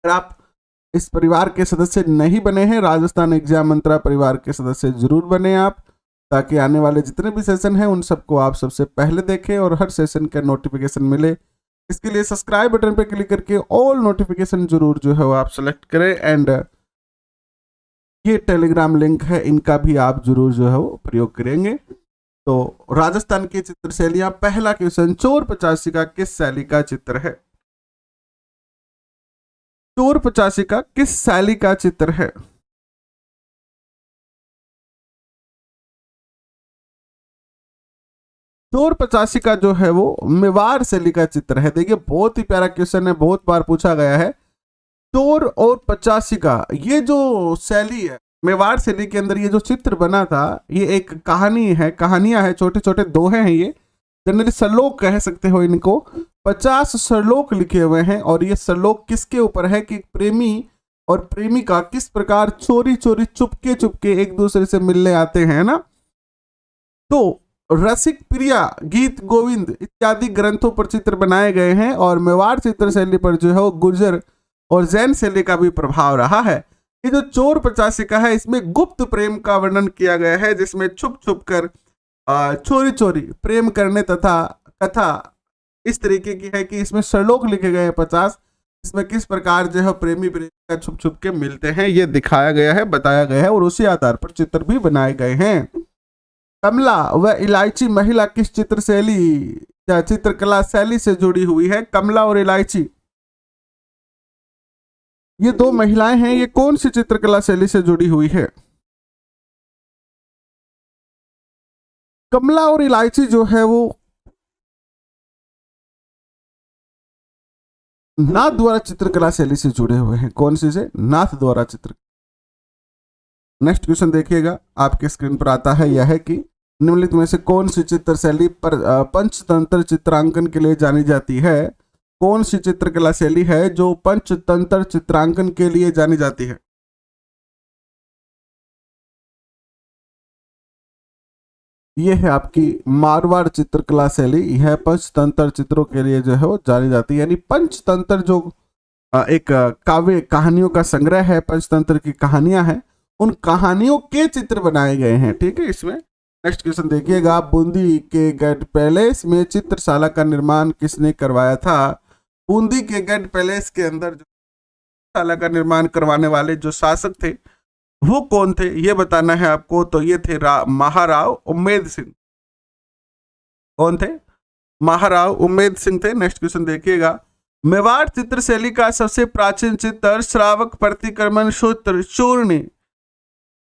अगर आप इस परिवार के सदस्य नहीं बने हैं, राजस्थान एग्जाम मंत्रा परिवार के सदस्य जरूर बने आप, ताकि आने वाले जितने भी सेशन हैं उन सबको आप सबसे पहले देखें और हर सेशन का नोटिफिकेशन मिले। इसके लिए सब्सक्राइब बटन पर क्लिक करके ऑल नोटिफिकेशन जरूर जो है वो आप सेलेक्ट करें। एंड ये टेलीग्राम लिंक है, इनका भी आप जरूर जो है वो प्रयोग करेंगे। तो राजस्थान की चित्र शैलियां, पहला क्वेश्चन, चोर 85 का किस शैली का चित्र है? चोर 85 का किस शैली का चित्र है? चोर 85 का जो है वो मेवाड़ शैली का चित्र है। देखिए बहुत ही प्यारा क्वेश्चन है, बहुत बार पूछा गया है। चोर और 85 का ये जो शैली है, मेवाड़ शैली के अंदर ये जो चित्र बना था, ये एक कहानी है, कहानियां है, छोटे छोटे दोहे हैं, ये जनरली श्लोक कह सकते हो इनको। 50 श्लोक लिखे हुए हैं और ये श्लोक किसके ऊपर है कि प्रेमी और प्रेमिका किस प्रकार चोरी चोरी चुपके चुपके एक दूसरे से मिलने आते हैं ना। तो रसिक प्रिया, गीत गोविंद इत्यादि ग्रंथों पर चित्र बनाए गए हैं और मेवाड़ चित्र शैली पर जो है वो गुर्जर और जैन शैली का भी प्रभाव रहा है। ये जो चोर 85 का है, इसमें गुप्त प्रेम का वर्णन किया गया है, जिसमें छुप छुप कर चोरी चोरी प्रेम करने तथा कथा इस तरीके की है कि इसमें श्लोक लिखे गए हैं 50, इसमें किस प्रकार जो है प्रेमी प्रेमिका छुप छुप के मिलते हैं ये दिखाया गया है, बताया गया है और उसी आधार पर चित्र भी बनाए गए हैं। कमला व इलायची महिला किस चित्र शैली या चित्रकला शैली से जुड़ी हुई है? कमला और इलायची ये दो महिलाएं हैं, ये कौन सी चित्रकला शैली से जुड़ी हुई है? कमला और इलायची जो है वो नाथ द्वारा चित्रकला शैली से जुड़े हुए हैं। कौन सी से? नाथ द्वारा चित्र। नेक्स्ट क्वेश्चन देखिएगा, आपके स्क्रीन पर आता है, यह है कि निम्नलिखित में से कौन सी चित्र शैली पर पंचतंत्र चित्रांकन के लिए जानी जाती है? कौन सी चित्रकला शैली है जो पंचतंत्र चित्रांकन के लिए जानी जाती है? यह है आपकी मारवाड़ चित्रकला शैली, यह पंचतंत्र चित्रों के लिए जो है वो जानी जाती है। यानी पंचतंत्र जो एक काव्य कहानियों का संग्रह है, पंचतंत्र की कहानियां हैं, उन कहानियों के चित्र बनाए गए हैं। ठीक है, इसमें नेक्स्ट क्वेश्चन देखिएगा, बूंदी के गढ़ पैलेस में चित्रशाला का निर्माण किसने करवाया था? बूंदी के गढ़ पैलेस के अंदर जो चित्रशाला का निर्माण करवाने वाले जो शासक थे वो कौन थे ये बताना है आपको। तो ये थे महाराव उम्मेद सिंह। कौन थे? महाराव उम्मेद सिंह थे। नेक्स्ट क्वेश्चन देखिएगा, मेवाड़ चित्र शैली का सबसे प्राचीन चित्र श्रावक प्रतिक्रमण सूत्र चूर्ण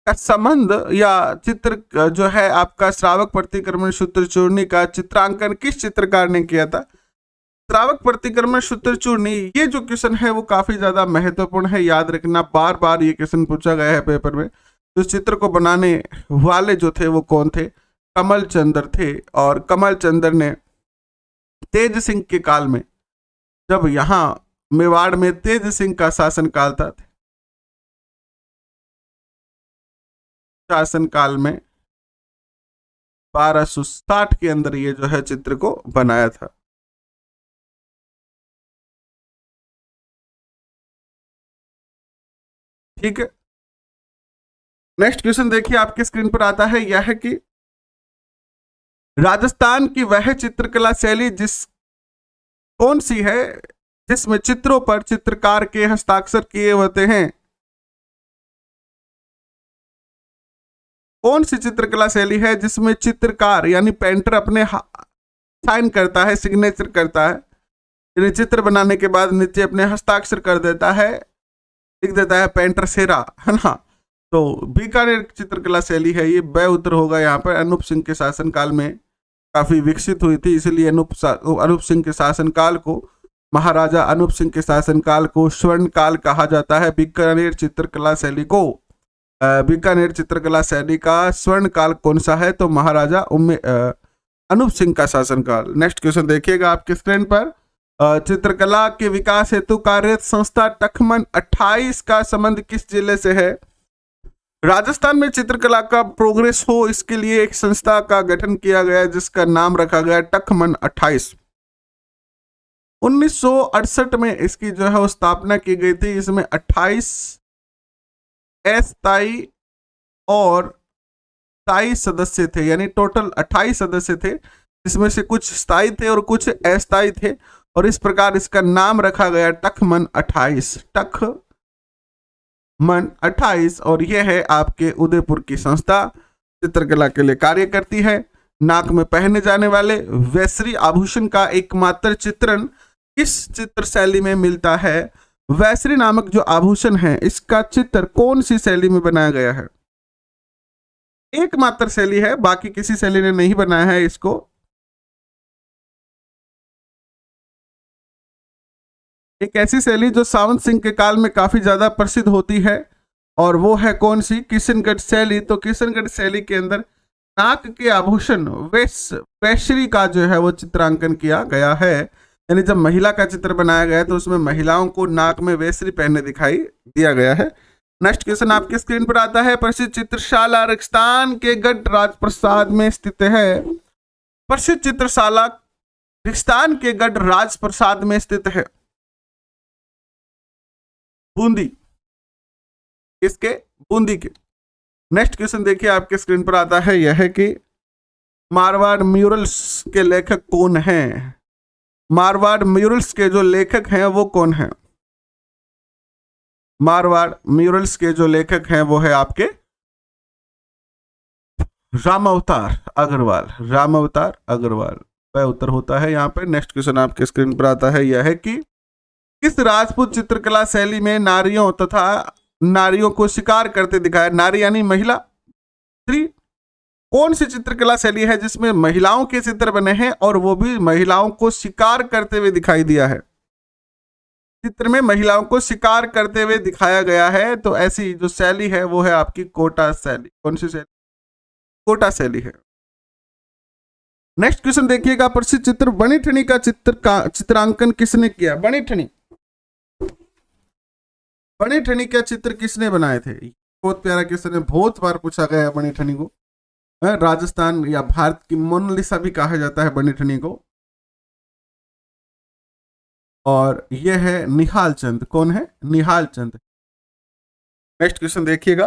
का संबंध या चित्र जो है आपका श्रावक प्रतिक्रमण सूत्र चूर्णी का चित्रांकन किस चित्रकार ने किया था? श्रावक प्रतिक्रमण सूत्र चूर्णी, ये जो क्वेश्चन है वो काफी ज्यादा महत्वपूर्ण है, याद रखना, बार बार ये क्वेश्चन पूछा गया है पेपर में। तो चित्र को बनाने वाले जो थे वो कौन थे? कमल चंद्र थे। और कमल चंद्र ने तेज सिंह के काल में, जब यहाँ मेवाड़ में तेज सिंह का शासनकाल था, शासनकाल में 1260 के अंदर ये जो है चित्र को बनाया था। ठीक है, नेक्स्ट क्वेश्चन देखिए, आपके स्क्रीन पर आता है, यह है कि राजस्थान की वह चित्रकला शैली कौन सी है जिसमें चित्रों पर चित्रकार के हस्ताक्षर किए होते हैं? कौन सी चित्रकला शैली है जिसमें चित्रकार यानी पेंटर अपने साइन करता है, सिग्नेचर करता है, यानी चित्र बनाने के बाद नीचे अपने हस्ताक्षर कर देता है, लिख देता है पेंटर सेरा, है ना। तो बीकानेर चित्रकला शैली है ये, ब उत्तर होगा यहाँ पर। अनूप सिंह के शासनकाल में काफी विकसित हुई थी, इसलिए अनूप सिंह के शासनकाल को, महाराजा अनूप सिंह के शासनकाल को स्वर्ण काल कहा जाता है। बीकानेर चित्रकला शैली को, बीकानेर चित्रकला शैली का स्वर्ण काल कौन सा है? तो महाराजा अनूप सिंह का शासनकाल। नेक्स्ट क्वेश्चन देखिएगा आपके स्क्रीन पर, चित्रकला के विकास हेतु कार्यरत संस्था टखमन 28 का संबंध किस जिले से है? राजस्थान में चित्रकला का प्रोग्रेस हो इसके लिए एक संस्था का गठन किया गया जिसका नाम रखा गया टखमन 28। 1968 में इसकी जो है वो स्थापना की गई थी। इसमें 28 अस्थायी और स्थायी सदस्य थे, यानी टोटल 28 सदस्य थे, जिसमें से कुछ स्थायी थे और कुछ अस्थायी थे, और इस प्रकार इसका नाम रखा गया टखमन 28, टखमन 28। और यह है आपके उदयपुर की संस्था, चित्रकला के लिए कार्य करती है। नाक में पहने जाने वाले वैश्री आभूषण का एकमात्र चित्रण किस चित्र शैली में मिलता है? वैश्री नामक जो आभूषण है, इसका चित्र कौन सी शैली में बनाया गया है? एकमात्र शैली है, बाकी किसी शैली ने नहीं बनाया है इसको। एक ऐसी शैली जो सावंत सिंह के काल में काफी ज्यादा प्रसिद्ध होती है, और वो है कौन सी? किशनगढ़ शैली। तो किशनगढ़ शैली के अंदर नाक के आभूषण वैश्री का जो है वो चित्रांकन किया गया है, यानी जब महिला का चित्र बनाया गया है तो उसमें महिलाओं को नाक में वैश्री पहने दिखाई दिया गया है। नेक्स्ट क्वेश्चन आपके स्क्रीन पर आता है। प्रसिद्ध चित्रशाला राजस्थान के गढ़ राजप्रसाद में स्थित है। प्रसिद्ध चित्रशाला राजस्थान के गढ़ राजप्रसाद में स्थित है। बूंदी, किसके? बूंदी के। नेक्स्ट क्वेश्चन देखिए आपके स्क्रीन पर आता है, यह है कि मारवाड़ म्यूरल्स के लेखक कौन हैं? मारवाड़ म्यूरल्स के जो लेखक हैं वो कौन हैं? मारवाड़ म्यूरल्स के जो लेखक हैं वो है आपके रामावतार अग्रवाल। रामावतार अग्रवाल वह उत्तर होता है यहाँ पे। नेक्स्ट क्वेश्चन आपके स्क्रीन पर आता है, यह है कि किस राजपूत चित्रकला शैली में नारियों तथा नारियों को शिकार करते दिखाया? नारी यानी महिला, स्त्री। कौन सी चित्रकला शैली है जिसमें महिलाओं के चित्र बने हैं और वो भी महिलाओं को शिकार करते हुए दिखाई दिया है? चित्र में महिलाओं को शिकार करते हुए दिखाया गया है, तो ऐसी जो शैली है वो है आपकी कोटा शैली। कौन सी शैली? कोटा शैली है। नेक्स्ट क्वेश्चन देखिएगा। प्रसिद्ध चित्र बनी ठनी का चित्रांकन किसने किया? बनी ठनी, बनी ठनी का चित्र किसने बनाए थे? बहुत प्यारा क्वेश्चन है, बहुत बार पूछा गया है बनी ठनी को। राजस्थान या भारत की मोनालिसा भी कहा जाता है बनी ठनी को। और यह है निहाल चंद। कौन है? निहाल चंद। नेक्स्ट क्वेश्चन देखिएगा।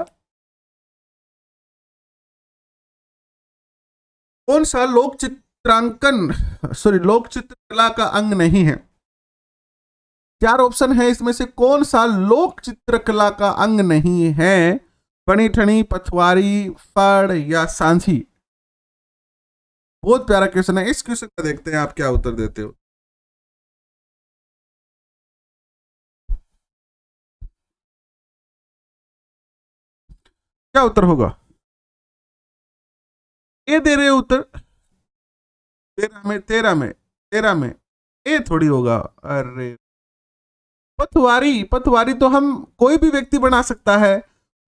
कौन सा लोक चित्रकला का अंग नहीं है? 4 ऑप्शन है, इसमें से कौन सा लोक चित्रकला का अंग नहीं है? बनी ठनी, पथवारी, फड़ या सांझी? बहुत प्यारा क्वेश्चन है। इस क्वेश्चन का देखते हैं आप क्या उत्तर देते हो। क्या उत्तर होगा? ए दे रहे उत्तर 13 में ए थोड़ी होगा। अरे पथवारी, पथवारी तो हम कोई भी व्यक्ति बना सकता है।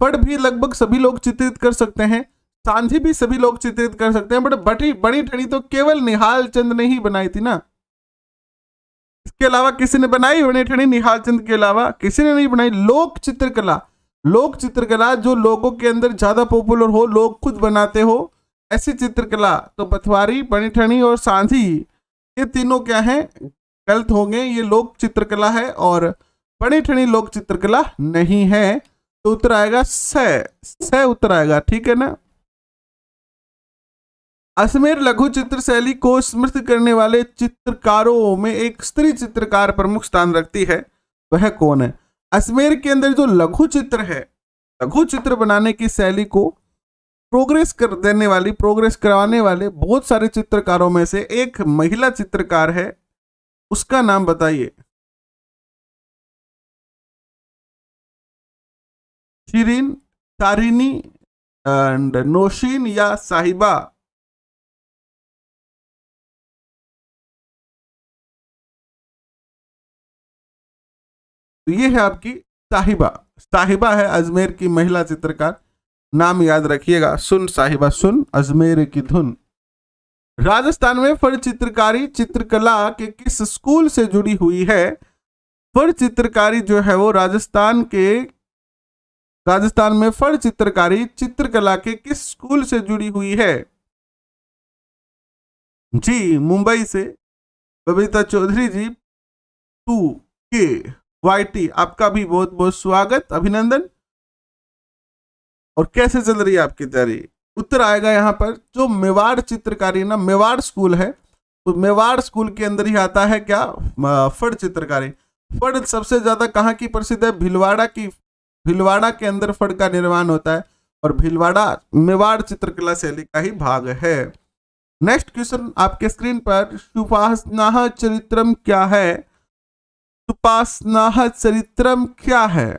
फड़ भी लगभग सभी लोग चित्रित कर सकते हैं। सांझी भी सभी लोग चित्रित कर सकते हैं, बट बड़ी ठनी तो केवल निहाल चंद ने ही बनाई थी ना। इसके अलावा किसी ने बनाई बड़ी ठनी? निहाल चंद के अलावा किसी ने नहीं बनाई। लोक चित्रकला, लोक चित्रकला जो लोगों के अंदर ज्यादा पॉपुलर हो, लोग खुद बनाते हो, ऐसी चित्रकला तो पथवारी, बनी ठनी और सांझी, ये तीनों क्या है? गलत होंगे। ये लोक चित्रकला है और बनी ठनी लोक चित्रकला नहीं है। तो उत्तर आएगा स उत्तर आएगा। ठीक है ना। अजमेर लघु चित्र शैली को समर्थित करने वाले चित्रकारों में एक स्त्री चित्रकार प्रमुख स्थान रखती है, वह कौन है? अजमेर के अंदर जो लघु चित्र है, लघु चित्र बनाने की शैली को प्रोग्रेस करवाने वाले बहुत सारे चित्रकारों में से एक महिला चित्रकार है, उसका नाम बताइए। शिरीन, तारिनी एंड नौशीन या साहिबा? तो ये है आपकी साहिबा। साहिबा है अजमेर की महिला चित्रकार। नाम याद रखिएगा, सुन साहिबा सुन, अजमेर की धुन। राजस्थान में फड़ चित्रकारी चित्रकला के किस स्कूल से जुड़ी हुई है? फड़ चित्रकारी जो है वो राजस्थान में फड़ चित्रकारी चित्रकला के किस स्कूल से जुड़ी हुई है? जी मुंबई से बबीता चौधरी जी टू के वाई टी, आपका भी बहुत बहुत स्वागत, अभिनंदन। और कैसे चल रही है आपकी तैयारी? उत्तर आएगा यहाँ पर जो मेवाड़ चित्रकारी ना, मेवाड़ स्कूल है, तो मेवाड़ स्कूल के अंदर ही आता है क्या, फड़ चित्रकारी। फड़ सबसे ज्यादा कहाँ की प्रसिद्ध है? भीलवाड़ा की। भीलवाड़ा के अंदर फड़ का निर्माण होता है और भीलवाड़ा मेवाड़ चित्रकला शैली का ही भाग है। नेक्स्ट क्वेश्चन आपके स्क्रीन पर, सुपासनाह चरित्रम क्या है? सुपासनाह चरित्रम क्या है?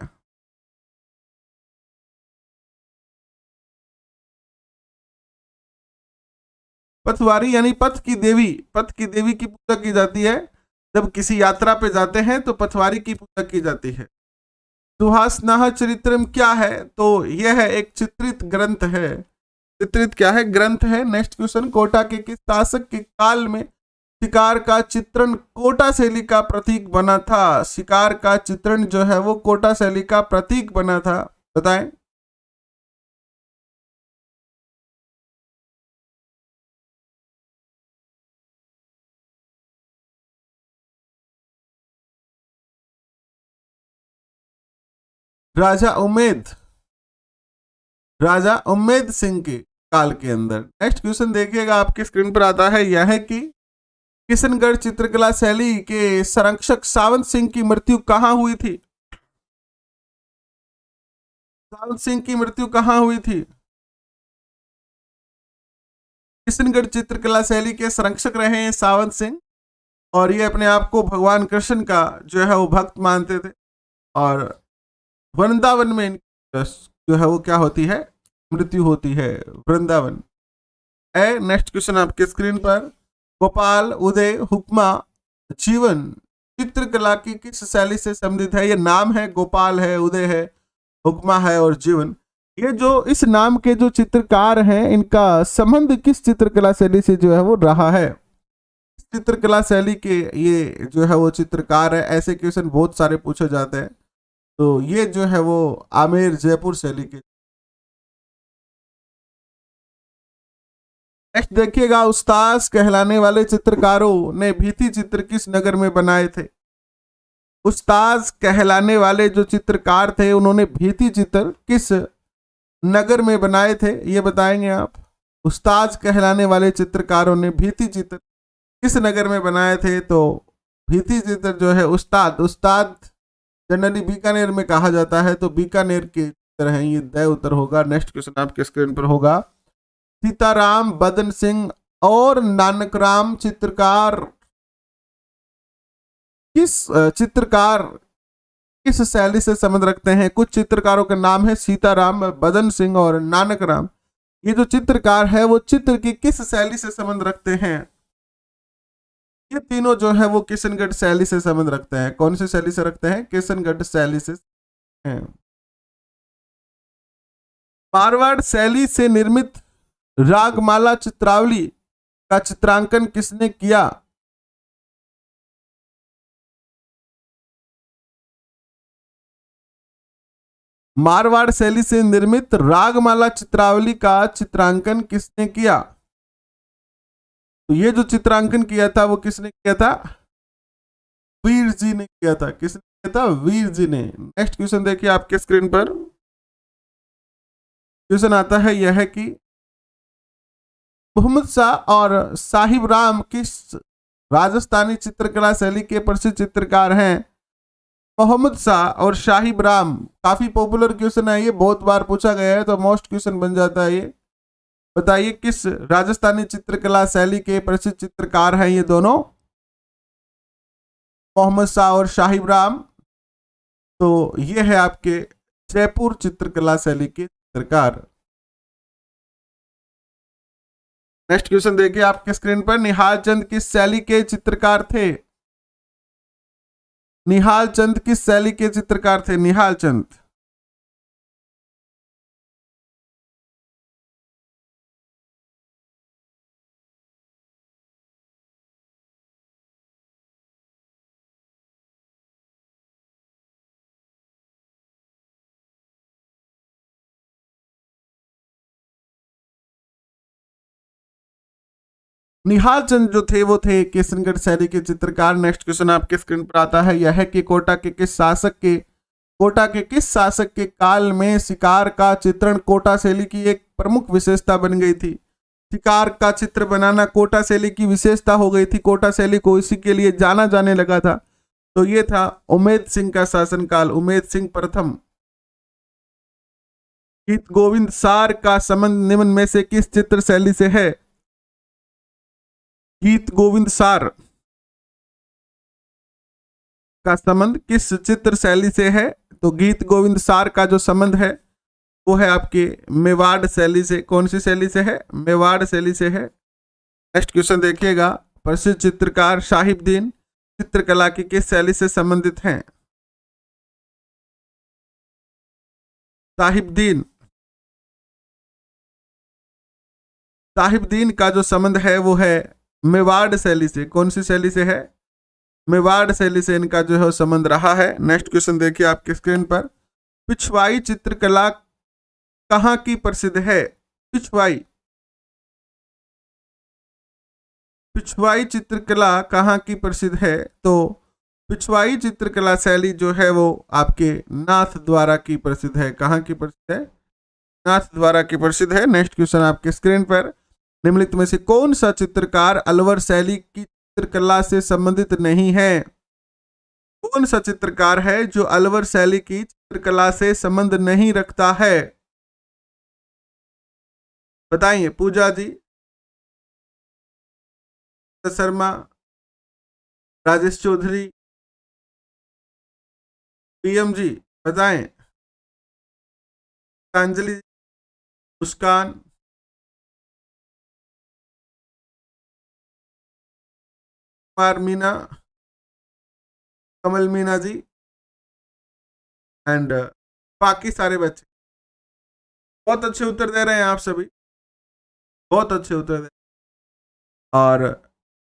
पथवारी यानी पथ की देवी, पथ की देवी की पूजा की जाती है। जब किसी यात्रा पे जाते हैं तो पथवारी की पूजा की जाती है। सुहासनाह चरित्रम क्या है? तो यह है एक चित्रित ग्रंथ है। चित्रित क्या है? ग्रंथ है। नेक्स्ट क्वेश्चन, कोटा के किस शासक के काल में शिकार का चित्रण कोटा शैली का प्रतीक बना था? शिकार का चित्रण जो है वो कोटा शैली का प्रतीक बना था, बताएं। राजा उमेद, राजा उम्मेद सिंह के काल के अंदर। नेक्स्ट क्वेश्चन देखिएगा आपके स्क्रीन पर आता है, यह है कि किशनगढ़ चित्रकला शैली के संरक्षक सावंत सिंह की मृत्यु कहाँ हुई थी? सावंत सिंह की मृत्यु कहाँ हुई थी? किशनगढ़ चित्रकला शैली के संरक्षक रहे हैं सावंत सिंह, और ये अपने आप को भगवान कृष्ण का जो है वो भक्त मानते थे। और वृंदावन में जो है वो क्या होती है? मृत्यु होती है, वृंदावन। ए नेक्स्ट क्वेश्चन आपके स्क्रीन पर, गोपाल उदय हुक्मा जीवन चित्रकला की किस शैली से संबंधित है? ये नाम है, गोपाल है, उदय है, हुक्मा है और जीवन। ये जो इस नाम के जो चित्रकार हैं, इनका संबंध किस चित्रकला शैली से जो है वो रहा है? चित्रकला शैली के ये जो है वो चित्रकार है। ऐसे क्वेश्चन बहुत सारे पूछे जाते हैं। तो ये जो है वो आमेर जयपुर शैली के। नेक्स्ट देखिएगा, उस्ताद कहलाने वाले चित्रकारों ने भित्ति चित्र किस नगर में बनाए थे? उस्ताद कहलाने वाले जो चित्रकार थे, उन्होंने भित्ति चित्र किस नगर में बनाए थे, ये बताएंगे आप। उस्ताद कहलाने वाले चित्रकारों ने भित्ति चित्र किस नगर में बनाए थे? तो भित्ति चित्र जो है उस्ताद, उस्ताद जनरली बीकानेर में कहा जाता है, तो बीकानेर के चित्र हैं ये, दय उत्तर होगा। नेक्स्ट क्वेश्चन आपके स्क्रीन पर होगा, सीताराम बदन सिंह और नानकराम चित्रकार चित्रकार किस शैली से संबंध रखते हैं? कुछ चित्रकारों के नाम है सीताराम, बदन सिंह और नानकराम। ये जो चित्रकार है वो चित्र की किस शैली से संबंध रखते हैं? ये तीनों जो है वो किशनगढ़ शैली से संबंध रखते हैं। कौन सी शैली से रखते हैं? किशनगढ़ शैली से हैं। मारवाड़ शैली से निर्मित रागमाला चित्रावली का चित्रांकन किसने किया? मारवाड़ शैली से निर्मित रागमाला चित्रावली का चित्रांकन किसने किया? तो ये जो चित्रांकन किया था वो किसने किया था? वीर जी ने किया था। किसने किया था? वीर जी ने। नेक्स्ट क्वेश्चन देखिए आपके स्क्रीन पर, क्वेश्चन आता है यह है कि मोहम्मद शाह और साहिब राम किस राजस्थानी चित्रकला शैली के प्रसिद्ध चित्रकार हैं? मोहम्मद शाह और शाहिब राम, काफी पॉपुलर क्वेश्चन है ये, बहुत बार पूछा गया है, तो मोस्ट क्वेश्चन बन जाता है ये। बताइए किस राजस्थानी चित्रकला शैली के प्रसिद्ध चित्रकार हैं ये दोनों? मोहम्मद शाह और शाहिब राम। तो ये है आपके जयपुर चित्रकला शैली के चित्रकार। नेक्स्ट क्वेश्चन देखिए आपके स्क्रीन पर, निहाल चंद किस शैली के चित्रकार थे? निहाल चंद किस शैली के चित्रकार थे? निहाल चंद। निहाल चंद जो थे वो थे किशनगढ़ शैली के चित्रकार। नेक्स्ट क्वेश्चन आपके स्क्रीन पर आता है, यह है कि कोटा के किस शासक के काल में शिकार का चित्रण कोटा शैली की एक प्रमुख विशेषता बन गई थी। शिकार का चित्र बनाना कोटा शैली की विशेषता हो गई थी, कोटा शैली को इसी के लिए जाना जाने लगा था। तो ये था उमेद सिंह का शासनकाल, उमेद सिंह प्रथम। गीत गोविंद सार का संबंध निम्न में से किस चित्र शैली से है। गीत गोविंद सार का संबंध किस चित्र शैली से है। तो गीत गोविंद सार का जो संबंध है वो है आपके मेवाड़ शैली से। कौन सी शैली से है? मेवाड़ शैली से है। नेक्स्ट क्वेश्चन देखिएगा, प्रसिद्ध चित्रकार साहिबदीन चित्रकला की किस शैली से संबंधित हैं। साहिबदीन का जो संबंध है वो है मेवाड़ शैली से। कौन सी शैली से है? मेवाड़ शैली से इनका जो है संबंध रहा है। नेक्स्ट क्वेश्चन देखिए आपके स्क्रीन पर, पिछवाई चित्रकला कहाँ की प्रसिद्ध है। पिछवाई चित्रकला कहाँ की प्रसिद्ध है। तो पिछवाई चित्रकला शैली जो है वो आपके नाथ द्वारा की प्रसिद्ध है। कहाँ की प्रसिद्ध है? नाथ द्वारा की प्रसिद्ध है। नेक्स्ट क्वेश्चन आपके स्क्रीन पर, निम्नलिखित में से कौन सा चित्रकार अलवर शैली की चित्रकला से संबंधित नहीं है। कौन सा चित्रकार है जो अलवर शैली की चित्रकला से संबंध नहीं रखता है? बताइए। पूजा जी, शर्मा, राजेश चौधरी, पीएम जी, बताएं। अंजलि, मुस्कान, कुमार मीना, कमल मीना जी एंड बाकी सारे बच्चे। बहुत अच्छे उत्तर दे रहे हैं आप सभी, बहुत अच्छे उत्तर दे। और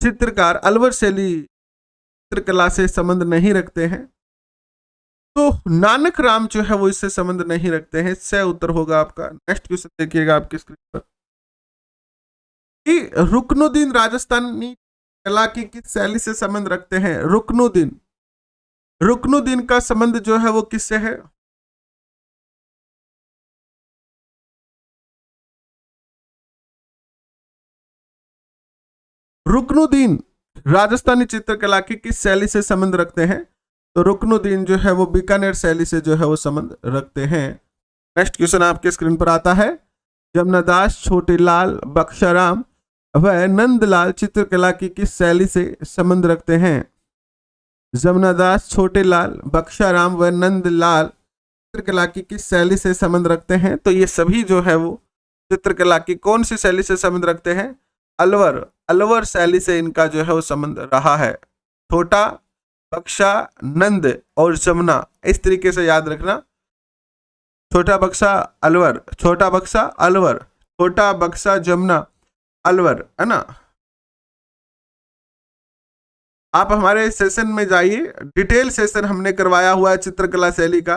चित्रकार अलवर शैली चित्रकला से संबंध नहीं रखते हैं, तो नानक राम जो है वो इससे संबंध नहीं रखते हैं। इससे उत्तर होगा आपका। नेक्स्ट क्वेश्चन देखिएगा आपकी स्क्रीन पर, कि रुकनुद्दीन राजस्थानी कला की किस शैली से संबंध रखते हैं। रुकनुद्दीन का संबंध जो है वो किससे है। रुकनुद्दीन राजस्थानी चित्रकला की किस शैली से संबंध रखते हैं। तो रुकनुद्दीन जो है वो बीकानेर शैली से जो है वो संबंध रखते हैं। नेक्स्ट क्वेश्चन आपके स्क्रीन पर आता है, जमनादास, छोटेलाल, बख्शाराम व नंदलाल चित्रकला की किस शैली से संबंध रखते हैं। जमनादास, छोटेलाल, बख्शाराम व नंदलाल चित्रकला की किस शैली से संबंध रखते हैं। तो ये सभी जो है वो चित्रकला की कौन सी शैली से संबंध रखते हैं। अलवर शैली से इनका जो है वो संबंध रहा है। छोटा बक्सा, नंद और जमुना, इस तरीके से याद रखना। छोटा बक्सा अलवर, छोटा बक्सा अलवर, छोटा बक्सा जमुना अलवर, है ना। आप हमारे सेशन में जाइए, डिटेल सेशन हमने करवाया हुआ है चित्रकला शैली का,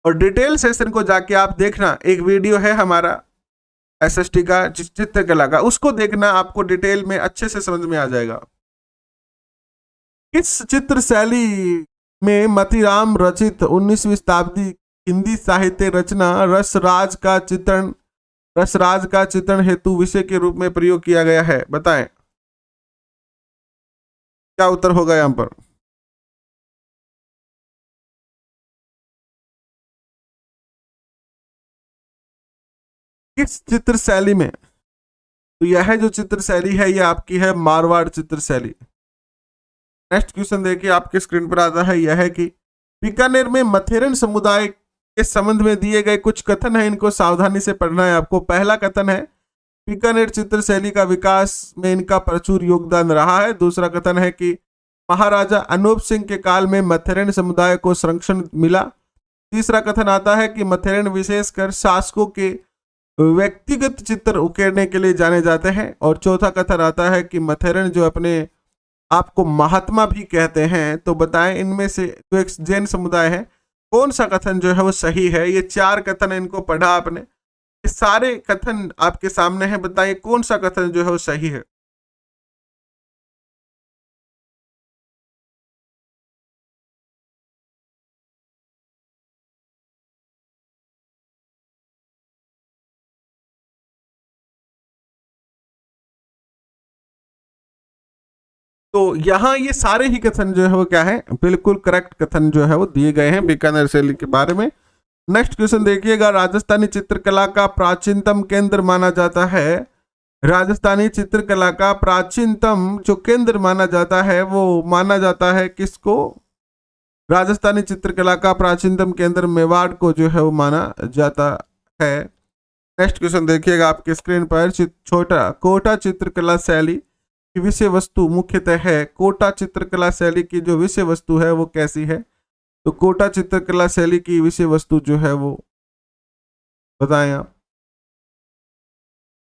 और डिटेल सेशन को जाके आप देखना। एक वीडियो है हमारा एसएसटी का चित्रकला का, उसको देखना, आपको डिटेल में अच्छे से समझ में आ जाएगा। किस चित्र शैली में मतीराम रचित 19वीं शताब्दी हिंदी साहित्य रचना रसराज का चित्रण हेतु विषय के रूप में प्रयोग किया गया है। बताएं क्या उत्तर होगा यहां पर। किस चित्र शैली में। तो यह जो चित्र शैली है यह आपकी है मारवाड़ चित्र शैली। नेक्स्ट क्वेश्चन देखिए आपके स्क्रीन पर आता है, यह है कि बीकानेर में मथेरन समुदाय के संबंध में दिए गए कुछ कथन है, इनको सावधानी से पढ़ना है आपको। पहला कथन है, बीकानेर चित्र शैली का विकास में इनका प्रचुर योगदान रहा है। दूसरा कथन है कि महाराजा अनूप सिंह के काल में मथेरन समुदाय को संरक्षण मिला। तीसरा कथन आता है कि मथेरन विशेषकर शासकों के व्यक्तिगत चित्र उकेरने के लिए जाने जाते हैं। और चौथा कथन आता है कि मथेरन जो अपने आपको महात्मा भी कहते हैं। तो बताएं इनमें से जो एक जैन समुदाय है कौन सा कथन जो है वो सही है। ये 4 कथन इनको पढ़ा आपने, ये सारे कथन आपके सामने हैं, बताइए कौन सा कथन जो है वो सही है। तो यहाँ ये सारे ही कथन जो है वो क्या है, बिल्कुल करेक्ट कथन जो है वो दिए गए हैं बीकानेर शैली के बारे में। नेक्स्ट क्वेश्चन देखिएगा, राजस्थानी चित्रकला का प्राचीनतम केंद्र माना जाता है, राजस्थानी चित्रकला का प्राचीनतम जो केंद्र माना जाता है वो माना जाता है किसको? राजस्थानी चित्रकला का प्राचीनतम केंद्र मेवाड़ को जो है वो माना जाता है। नेक्स्ट क्वेश्चन देखिएगा आपके स्क्रीन पर, छोटा कोटा चित्रकला शैली की विषय वस्तु मुख्यतः है, कोटा चित्रकला शैली की जो विषय वस्तु है वो कैसी है? तो कोटा चित्रकला शैली की विषय वस्तु जो है वो बताएं आप।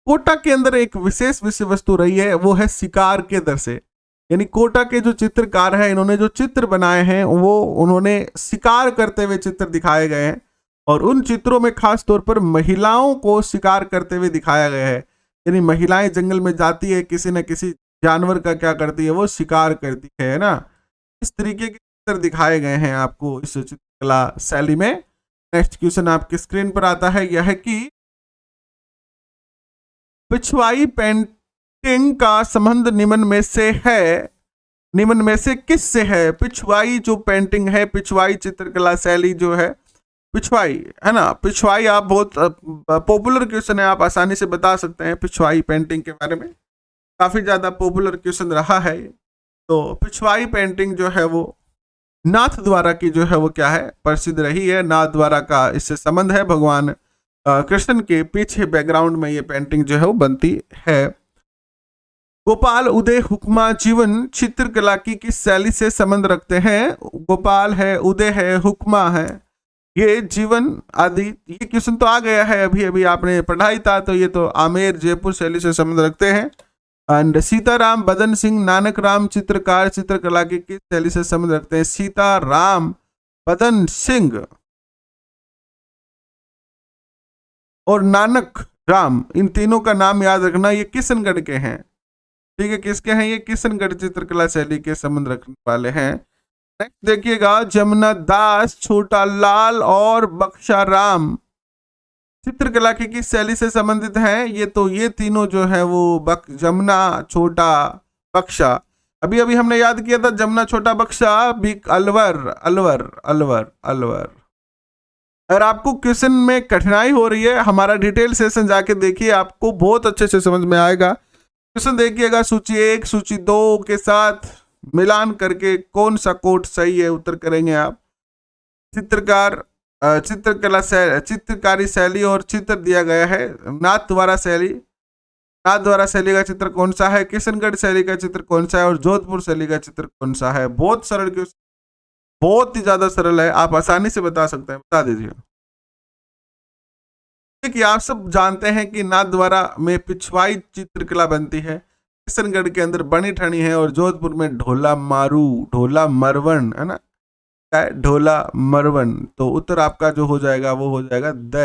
कोटा के अंदर एक विशेष विषय वस्तु रही है, वो है शिकार के दर से, यानी कोटा के जो चित्रकार हैं इन्होंने जो चित्र बनाए हैं वो उन्होंने शिकार करते हुए चित्र दिखाए गए हैं, और उन चित्रों में खास तौर पर महिलाओं को शिकार करते हुए दिखाया गया है, यानी महिलाएं जंगल में जाती है, किसी न किसी जानवर का क्या करती है, वो शिकार करती है ना। इस तरीके के चित्र दिखाए गए हैं आपको इस चित्रकला शैली में। नेक्स्ट क्वेश्चन आपकी स्क्रीन पर आता है, यह कि पिछवाई पेंटिंग का संबंध निम्न में से है, निम्न में से किस से है? पिछवाई जो पेंटिंग है, पिछवाई चित्रकला शैली जो है, पिछवाई है ना, पिछवाई आप बहुत पॉपुलर क्वेश्चन है, आप आसानी से बता सकते हैं पिछवाई पेंटिंग के बारे में, काफी ज्यादा पॉपुलर क्वेश्चन रहा है। तो पिछवाई पेंटिंग जो है वो नाथ द्वारा की जो है वो क्या है, प्रसिद्ध रही है। नाथ द्वारा का इससे संबंध है, भगवान कृष्ण के पीछे बैकग्राउंड में ये पेंटिंग जो है वो बनती है। गोपाल उदय हुक्मा जीवन चित्रकला की किस शैली से संबंध रखते हैं? गोपाल है, उदय है, हुक्मा है, ये जीवन आदि, ये क्वेश्चन तो आ गया है, अभी अभी आपने पढ़ाई था, तो ये तो आमेर जयपुर शैली से संबंध रखते हैं। एंड सीताराम बदन सिंह नानक राम चित्रकार चित्रकला की किस शैली से संबंध रखते हैं? सीताराम बदन सिंह और नानक राम, इन तीनों का नाम याद रखना, ये किशनगढ़ के हैं, ठीक है, किसके हैं? ये किशनगढ़ चित्रकला शैली के संबंध रखने वाले हैं। नेक्स्ट देखिएगा, जमुना दास, छोटा लाल और बख्शा राम चित्रकला की किस शैली से संबंधित हैं? ये तो ये तीनों जो है वो जमुना, छोटा, बख्शा, अभी अभी हमने याद किया था, जमुना, छोटा, बख्शा, बिक अलवर, अलवर, अलवर, अलवर। अगर आपको क्वेश्चन में कठिनाई हो रही है, हमारा डिटेल सेशन जाके देखिए, आपको बहुत अच्छे से समझ में आएगा। क्वेश्चन देखिएगा, सूची 1 सूची 2 के साथ मिलान करके कौन सा कोट सही है, उत्तर करेंगे आप। चित्रकला चित्रकारी शैली और चित्र दिया गया है, नाथ द्वारा शैली, नाथ द्वारा शैली का चित्र कौन सा है, किशनगढ़ शैली का चित्र कौन सा है, और जोधपुर शैली का चित्र कौन सा है। बहुत सरल क्वेश्चन, बहुत ही ज्यादा सरल है, आप आसानी से बता सकते हैं, बता दीजिए। कि आप सब जानते हैं कि नाथ द्वारा में पिछवाई चित्रकला बनती है, किशनगढ़ के अंदर बनी ठनी है, और जोधपुर में ढोला मारू, ढोला मरवन है ना, ढोला मरवन। तो उत्तर आपका जो हो जाएगा वो हो जाएगा द।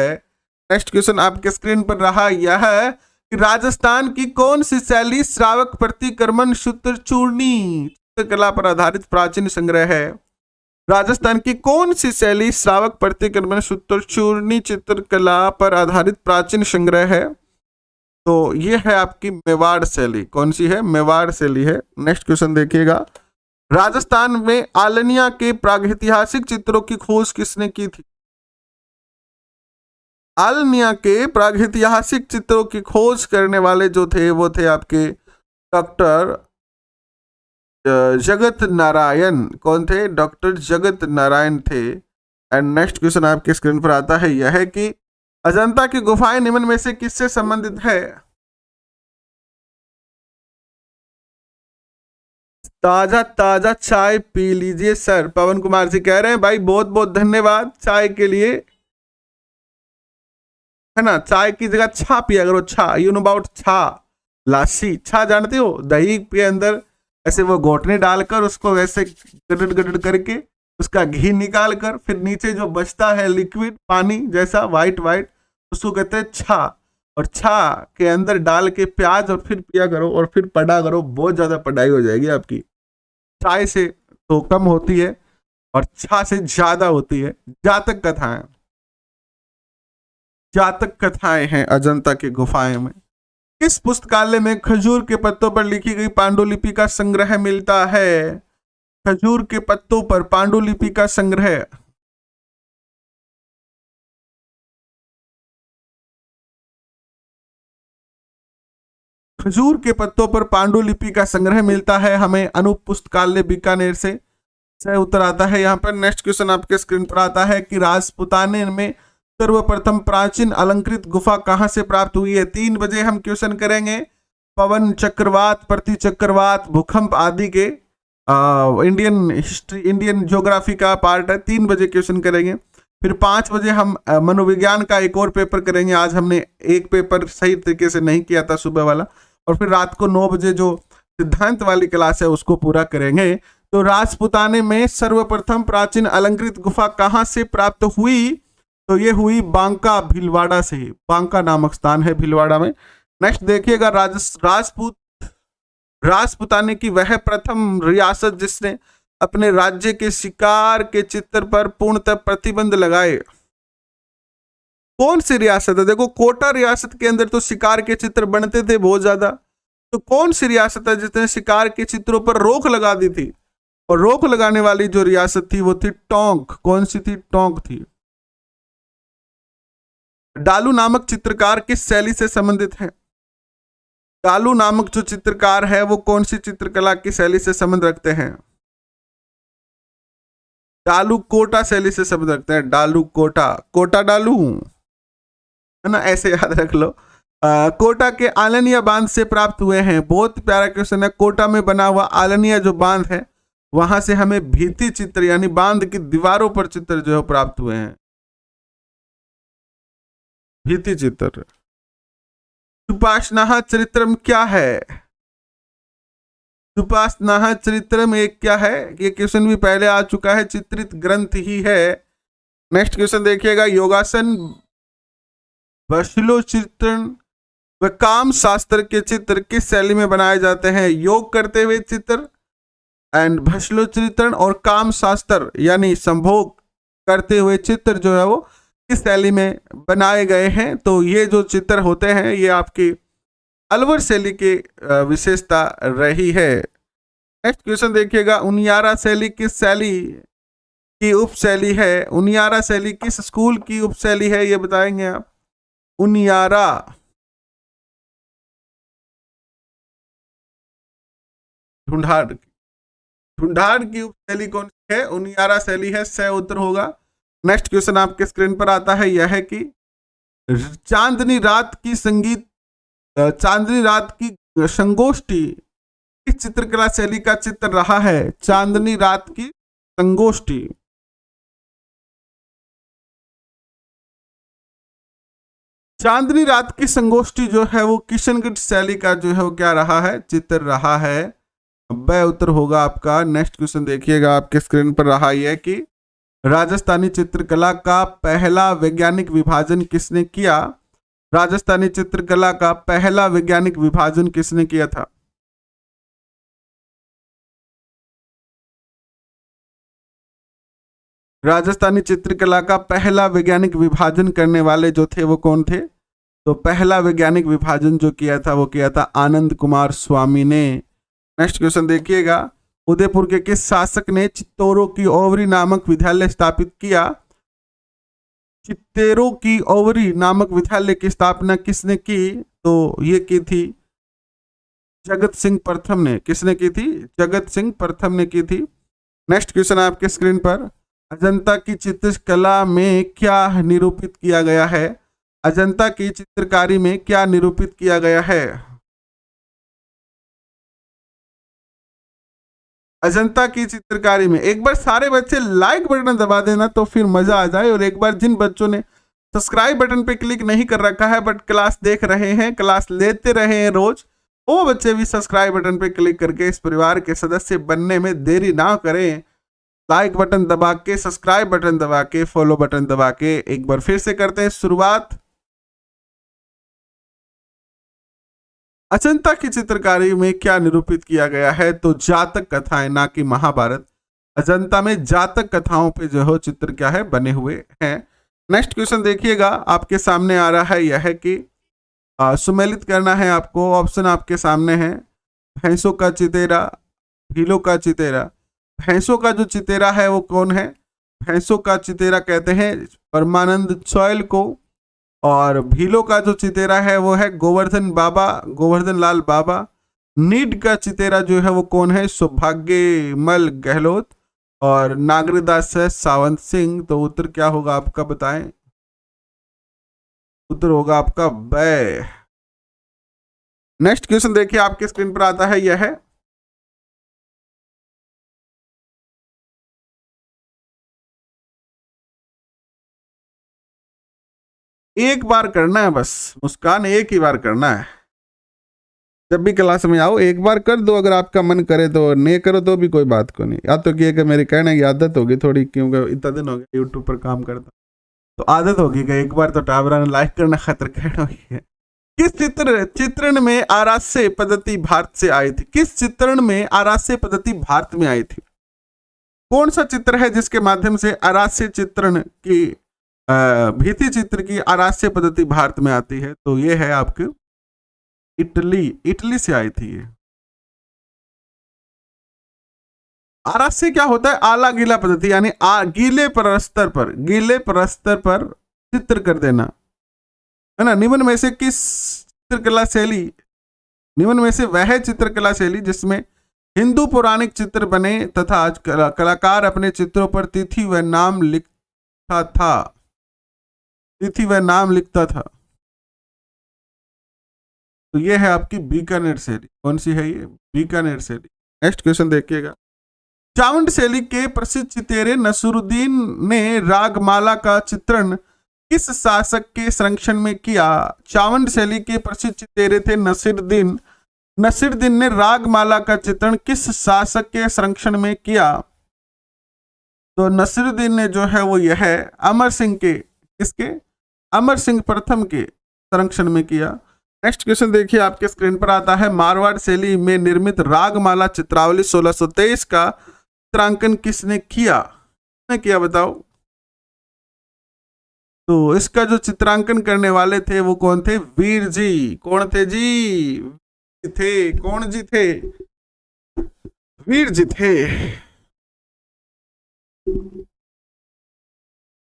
नेक्स्ट क्वेश्चन आपके स्क्रीन पर रहा यह है कि राजस्थान की कौन सी शैली श्रावक प्रतिक्रमण सूत्र चूर्णी चित्रकला पर आधारित प्राचीन संग्रह है? राजस्थान की कौन सी शैली श्रावक प्रतिक्रमण सूत्र चूर्णी चित्रकला पर आधारित प्राचीन संग्रह है? तो ये है आपकी मेवाड़ शैली। कौन सी है? मेवाड़ शैली है। नेक्स्ट क्वेश्चन देखिएगा, राजस्थान में आलनिया के प्रागैतिहासिक चित्रों की खोज किसने की थी? आलनिया के प्रागैतिहासिक चित्रों की खोज करने वाले जो थे वो थे आपके डॉक्टर जगत नारायण। कौन थे? डॉक्टर जगत नारायण थे। एंड नेक्स्ट क्वेश्चन आपके स्क्रीन पर आता है यह है कि अजंता की गुफाएं निम्न में से किससे संबंधित है? ताजा ताजा चाय पी लीजिए सर, पवन कुमार जी कह रहे हैं। भाई बहुत बहुत धन्यवाद चाय के लिए, है ना। चाय की जगह छा पिया करो, छा, यू नो अबाउट छा, लासी, छा जानते हो? दही के अंदर ऐसे वो घोटने डालकर उसको ऐसे गडड़ गडड़ करके उसका घी निकाल कर फिर नीचे जो बचता है लिक्विड पानी जैसा व्हाइट व्हाइट, उसको कहते हैं छा। और छा के अंदर डाल के प्याज और फिर पिया करो और फिर पढ़ा करो, बहुत ज्यादा पढ़ाई हो जाएगी आपकी। चाय से तो कम होती है और छा से ज्यादा होती है। जातक कथाएं, जातक कथाएं हैं अजंता की गुफाएं में। किस पुस्तकालय में खजूर के पत्तों पर लिखी गई पांडुलिपि का संग्रह मिलता है? खजूर के पत्तों पर पांडुलिपि का संग्रह। खजूर के पत्तों पर पांडुलिपि का संग्रह मिलता है हमें अनूप पुस्तकालय बीकानेर से। सही उत्तर आता है यहाँ पर। नेक्स्ट क्वेश्चन आपके स्क्रीन पर आता है कि राजपुताने में सर्वप्रथम प्राचीन अलंकृत गुफा कहां से प्राप्त हुई है? 3 बजे हम क्वेश्चन करेंगे। पवन चक्रवात, प्रति चक्रवात, भूकंप आदि के इंडियन हिस्ट्री, इंडियन ज्योग्राफी का पार्ट है। 3 बजे क्वेश्चन करेंगे। फिर 5 बजे हम मनोविज्ञान का एक और पेपर करेंगे। आज हमने एक पेपर सही तरीके से नहीं किया था, सुबह वाला। और फिर रात को 9 बजे जो सिद्धांत वाली क्लास है उसको पूरा करेंगे। तो राजपुताने में सर्वप्रथम प्राचीन अलंकृत गुफा कहां से प्राप्त हुई? तो ये हुई बांका भीलवाड़ा से। बांका नामक स्थान है भीलवाड़ा में। नेक्स्ट देखिएगा, राजपुताने की वह प्रथम रियासत जिसने अपने राज्य के शिकार के चित्र पर पूर्णतः प्रतिबंध लगाए। कौन सी रियासत है? देखो, कोटा रियासत के अंदर तो शिकार के चित्र बनते थे बहुत ज्यादा। तो कौन सी रियासत है जिसने शिकार के चित्रों पर रोक लगा दी थी? और रोक लगाने वाली जो रियासत थी वो थी टोंक। कौन सी थी? टोंक थी। डालू नामक चित्रकार किस शैली से संबंधित है? डालू नामक जो चित्रकार है वो कौन सी चित्रकला की शैली से संबंध रखते हैं? डालू कोटा शैली से संबंध रखते हैं। डालू कोटा, कोटा डालू है ना, ऐसे याद रख लो। कोटा के आलनिया बांध से प्राप्त हुए हैं। बहुत प्यारा क्वेश्चन है। कोटा में बना हुआ आलनिया जो बांध है वहां से हमें भित्ति चित्र यानी बांध की दीवारों पर चित्र जो है प्राप्त हुए हैं। भित्ति चित्र। सुपाशनाह चरित्रम क्या है? सुपाशनाह चरित्रम एक क्या है? ये क्वेश्चन भी पहले आ चुका है। चित्रित ग्रंथ ही है। नेक्स्ट क्वेश्चन देखिएगा, योगासन, बशलो चित्रण व काम शास्त्र के चित्र किस शैली में बनाए जाते हैं? योग करते हुए चित्र एंड भस्लो चित्रण और काम शास्त्र यानी संभोग करते हुए चित्र जो है वो किस शैली में बनाए गए हैं? तो ये जो चित्र होते हैं ये आपकी अलवर शैली की विशेषता रही है। नेक्स्ट क्वेश्चन देखिएगा, उनियारा शैली किस शैली की उपशैली है? उनियारा शैली किस स्कूल की उपशैली है ये बताएंगे आप। उनियारा, ढूंढाड़, ढूंढाड़ की उपशैली कौन सी है? उनियारा शैली है। सही उत्तर होगा। नेक्स्ट क्वेश्चन आपके स्क्रीन पर आता है, यह है कि चांदनी रात की संगीत, चांदनी रात की संगोष्ठी किस चित्रकला शैली का चित्र रहा है? चांदनी रात की संगोष्ठी। चांदनी रात की संगोष्ठी जो है वो किशनगढ़ शैली का जो है वो क्या रहा है? चित्र रहा है। वह उत्तर होगा आपका। नेक्स्ट क्वेश्चन देखिएगा आपके स्क्रीन पर रहा यह कि राजस्थानी चित्रकला का पहला वैज्ञानिक विभाजन किसने किया? राजस्थानी चित्रकला का पहला वैज्ञानिक विभाजन किसने किया था? राजस्थानी चित्रकला का पहला वैज्ञानिक विभाजन करने वाले जो थे वो कौन थे? तो पहला वैज्ञानिक विभाजन जो किया था वो किया था आनंद कुमार स्वामी ने। नेक्स्ट क्वेश्चन देखिएगा, उदयपुर के किस शासक ने चित्तौरों की ओवरी नामक विद्यालय स्थापित किया? चित्तेरों की ओवरी नामक विद्यालय की स्थापना किसने की? तो ये की थी जगत सिंह प्रथम ने। किसने की थी? जगत सिंह प्रथम ने की थी। नेक्स्ट क्वेश्चन आपके स्क्रीन पर, अजंता की चित्रकला में क्या निरूपित किया गया है? अजंता की चित्रकारी में क्या निरूपित किया गया है? अजंता की चित्रकारी में एक बार सारे बच्चे लाइक बटन दबा देना तो फिर मजा आ जाए। और एक बार जिन बच्चों ने सब्सक्राइब बटन पे क्लिक नहीं कर रखा है बट क्लास देख रहे हैं, क्लास लेते रहे हैं रोज, वो बच्चे भी सब्सक्राइब बटन पे क्लिक करके इस परिवार के सदस्य बनने में देरी ना करें। लाइक बटन दबा के, सब्सक्राइब बटन दबा के, फॉलो बटन दबा के एक बार फिर से करते हैं शुरुआत। अजंता की चित्रकारी में क्या निरूपित किया गया है? तो जातक कथाएं, ना कि महाभारत। अजंता में जातक कथाओं पे जो है चित्र क्या है? बने हुए हैं। नेक्स्ट क्वेश्चन देखिएगा आपके सामने आ रहा है, यह है कि सुमेलित करना है आपको। ऑप्शन आपके सामने है। भैंसों का चितेरा, भीलों का चितेरा। भैंसों का जो चितेरा है वो कौन है? भैंसों का चितेरा कहते हैं परमानंद चौयल को। और भीलों का जो चितेरा है वो है गोवर्धन बाबा, गोवर्धन लाल बाबा। नीड का चितेरा जो है वो कौन है? सौभाग्यमल गहलोत। और नागरदास है सावंत सिंह। तो उत्तर क्या होगा आपका, बताएं? उत्तर होगा आपका ब। नेक्स्ट क्वेश्चन देखिए आपके स्क्रीन पर आता है, यह है एक बार करना है बस मुस्कान, एक ही बार करना है। जब भी क्लास में आओ एक बार कर दो, अगर आपका मन करे तो, नहीं करो तो भी कोई बात को नहीं। या तो कि मेरी कहने की आदत होगी थोड़ी, क्योंकि इतना दिन हो गया यूट्यूब पर काम करता, तो आदत होगी कि एक बार तो टाबरा ने लाइक करना खतर कहना ही है। किस चित्रण में आरास्य पद्धति भारत से आई थी? किस चित्रण में आरास्य पद्धति भारत में आई थी? कौन सा चित्र है जिसके माध्यम से आरास्य चित्रण की भित्ति चित्र की आरास्य पद्धति भारत में आती है? तो ये है आपके इटली, इटली से आई थी ये। आरास्य क्या होता है? आला गीला पद्धति, यानी गीले प्रस्तर पर, गीले प्रस्तर पर चित्र कर देना, है ना। निम्न में से किस चित्रकला शैली, निम्न में से वह चित्रकला शैली जिसमें हिंदू पौराणिक चित्र बने तथा कलाकार अपने चित्रों पर तिथि व नाम लिखता था, तिथि व नाम लिखता था? तो ये है आपकी बीकानेर शैली। कौन सी है ये? बीकानेर शैली। नेक्स्ट क्वेश्चन देखिएगा। चावंड शैली के प्रसिद्ध चितेरे नसरुद्दीन ने रागमाला का चित्रण किस शासक के संरक्षण में किया? चावंड शैली के प्रसिद्ध चितेरे थे नसीरुद्दीन। नसीरुद्दीन ने रागमाला का चित्रण किस शासक के संरक्षण में किया? तो नसीरुद्दीन ने जो है वो यह है अमर सिंह के, किसके? अमर सिंह प्रथम के संरक्षण में किया। नेक्स्ट क्वेश्चन देखिए आपके स्क्रीन पर आता है, मारवाड़ शैली में निर्मित रागमाला चित्रावली 1623 का चित्रांकन किसने किया? किसने किया बताओ? तो इसका जो चित्रांकन करने वाले थे वो कौन थे? वीर जी। कौन थे जी? थे, कौन जी थे? वीर जी थे।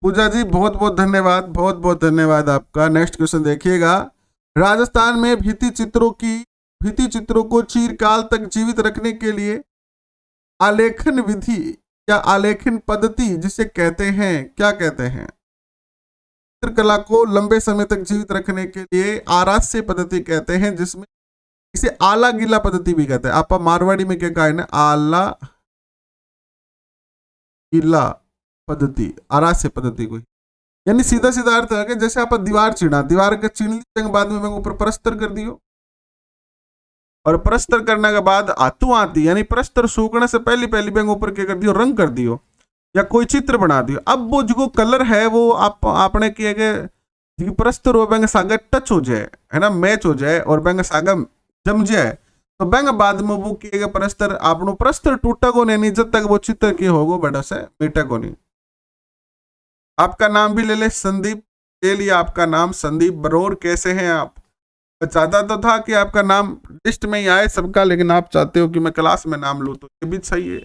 पूजा जी बहुत बहुत धन्यवाद, बहुत बहुत धन्यवाद आपका। नेक्स्ट क्वेश्चन देखिएगा। राजस्थान में भित्ति चित्रों को चिरकाल तक जीवित रखने के लिए आलेखन विधि या आलेखन पद्धति जिसे कहते हैं, क्या कहते हैं? चित्रकला को लंबे समय तक जीवित रखने के लिए आरास्य पद्धति कहते हैं, जिसमें इसे आला गीला पद्धति भी कहते हैं। आप मारवाड़ी में क्या कहा है ना? आला गीला पद्धति, आरास्य पद्धति को, यानी सीधा सीधा अर्थ है कि जैसे आप दीवार चिड़ा, दीवार के चिड़ ली बाद में ऊपर प्रस्तर कर दियो, और प्रस्तर करने के बाद आतू आती, यानी प्रस्तर सूखने से पहले पहले बैंक ऊपर क्या कर दियो? रंग कर दियो या कोई चित्र बना दियो। अब वो जो कलर है वो आपने किया कि प्रस्तर हो बैंक सागा टच हो जाए, है ना, मैच हो जाए और बैंक सागा जम जाए, तो बैंक बाद में वो किए प्रस्तर आपनो प्रस्तर टूटा को नहीं, जब तक वो चित्र के होगो बड़ा से मिटा को नहीं। आपका नाम भी ले ले, संदीप ले लिया आपका नाम, संदीप बरोर। कैसे हैं आप? चाहता तो था कि आपका नाम लिस्ट में ही आए सबका, लेकिन आप चाहते हो कि मैं क्लास में नाम लूं, तो ये भी सही है।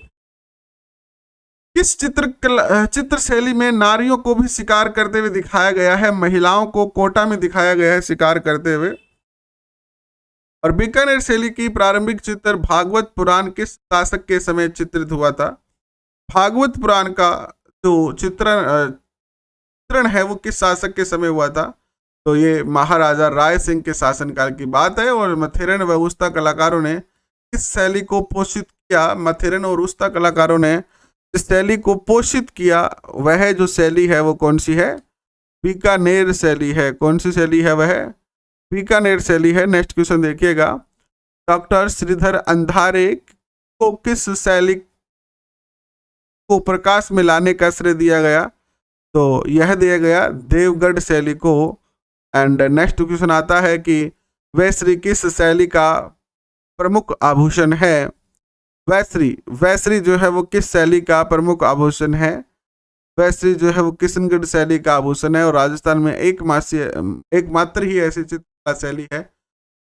किस चित्र शैली में नारियों को भी शिकार करते हुए दिखाया गया है? महिलाओं को कोटा में दिखाया गया है शिकार करते हुए। और बीकानेर शैली की प्रारंभिक चित्र भागवत पुराण किस शासक के समय चित्रित हुआ था? भागवत पुराण का जो चित्रण है वो किस शासक के समय हुआ था? तो ये महाराजा राय सिंह के शासनकाल की बात है। और मथेरन व उस्ता कलाकारों ने किस शैली को पोषित किया? मथेरन और उस्ता कलाकारों ने जिस शैली को पोषित किया वह जो शैली है वो कौन सी है? बीकानेर शैली है। कौन सी शैली है? वह बीकानेर शैली है। नेक्स्ट क्वेश्चन देखिएगा। डॉक्टर श्रीधर अंधारे को किस शैली को प्रकाश में लाने का श्रेय दिया गया? तो यह दिया गया देवगढ़ शैली को। एंड नेक्स्ट क्वेश्चन आता है कि वैश्री किस शैली का प्रमुख आभूषण है? वैश्री जो है वो किस शैली का प्रमुख आभूषण है? वैश्री जो है वो किशनगढ़ शैली का आभूषण है। और राजस्थान में एकमात्र ही ऐसी चित्रकला चित्रकला शैली है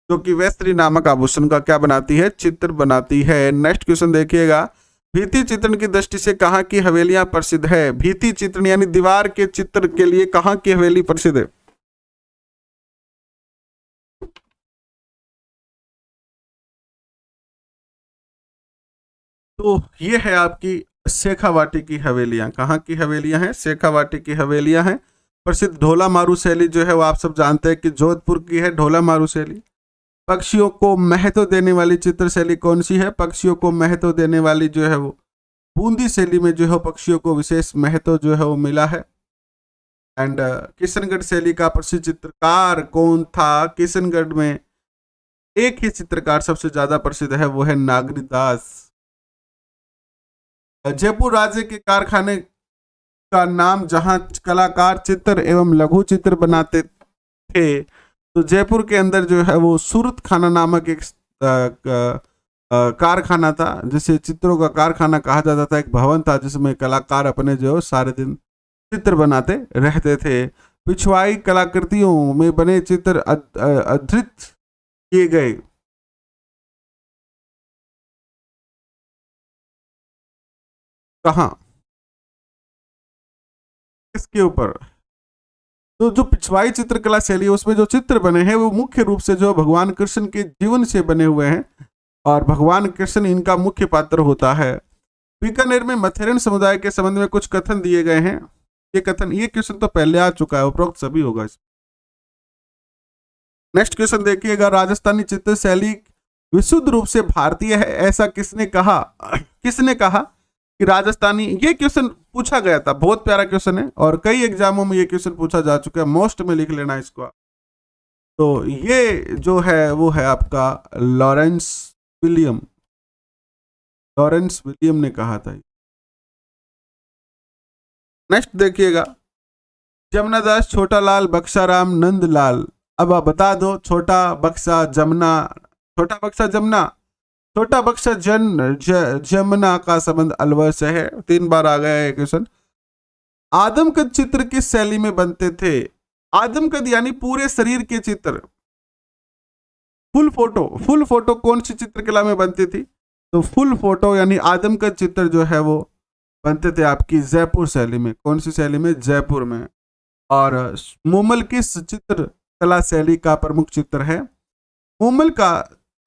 जो कि वैस्त्री नामक आभूषण का क्या बनाती है, चित्र बनाती है। नेक्स्ट क्वेश्चन देखिएगा, भित्ति चित्रण की दृष्टि से कहाँ की हवेलियां प्रसिद्ध है? भित्ति चित्रण यानी दीवार के चित्र के लिए कहाँ की हवेली प्रसिद्ध है? तो ये है आपकी शेखावाटी की हवेलियां। कहाँ की हवेलियां हैं? शेखावाटी की हवेलियां हैं। प्रसिद्ध ढोला मारू शैली जो है वो आप सब जानते हैं कि जोधपुर की है ढोला मारू शैली। पक्षियों को महत्व देने वाली चित्र शैली कौन सी है? पक्षियों को महत्व देने वाली जो है वो बूंदी शैली में जो है पक्षियों को विशेष महत्व जो है वो मिला है। एंड किशनगढ़ शैली का प्रसिद्ध चित्रकार कौन था? किशनगढ़ में एक ही चित्रकार सबसे ज्यादा प्रसिद्ध है, वो है नागरीदास। जयपुर राज्य के कारखाने का नाम जहां कलाकार चित्र एवं लघु चित्र बनाते थे, तो जयपुर के अंदर जो है वो सूरत खाना नामक एक कारखाना था, जिसे चित्रों का कारखाना कहा जाता था। एक भवन था जिसमें कलाकार अपने जो सारे दिन चित्र बनाते रहते थे। पिछवाई कलाकृतियों में बने चित्र अधृत किए गए। कहाँ, किसके ऊपर? तो जो पिछवाई चित्रकला शैली है उसमें जो चित्र बने हैं वो मुख्य रूप से जो भगवान कृष्ण के जीवन से बने हुए हैं और भगवान कृष्ण इनका मुख्य पात्र होता है। बीकानेर में मथेरन समुदाय के संबंध में कुछ कथन दिए गए हैं। ये कथन, ये क्वेश्चन तो पहले आ चुका है, उपरोक्त सभी होगा। नेक्स्ट क्वेश्चन देखिएगा, राजस्थानी चित्र शैली विशुद्ध रूप से भारतीय है ऐसा किसने कहा? किसने कहा कि राजस्थानी? ये क्वेश्चन पूछा गया था, बहुत प्यारा क्वेश्चन है और कई एग्जामों में ये क्वेश्चन पूछा जा चुका है। मोस्ट में लिख लेना इसको। तो ये जो है वो है आपका लॉरेंस विलियम। लॉरेंस विलियम ने कहा था। नेक्स्ट देखिएगा, जमुनादास, छोटालाल, बक्साराम, नंदलाल। अब आप बता दो, छोटा बक्सा जमुना, छोटा बक्सा जमुना, छोटा बक्सा जमुना का संबंध अलवर से है। 3 बार आ गया है क्वेश्चन। आदमकद चित्र किस शैली में बनते थे? आदमकद यानी पूरे शरीर के चित्र। फुल फोटो, फुल फोटो कौन सी चित्रकला में बनती थी? तो फुल फोटो यानी आदमकद चित्र जो है वो बनते थे आपकी जयपुर शैली में। कौन सी शैली में? जयपुर में। और मुमल किस चित्रकला शैली का प्रमुख चित्र है?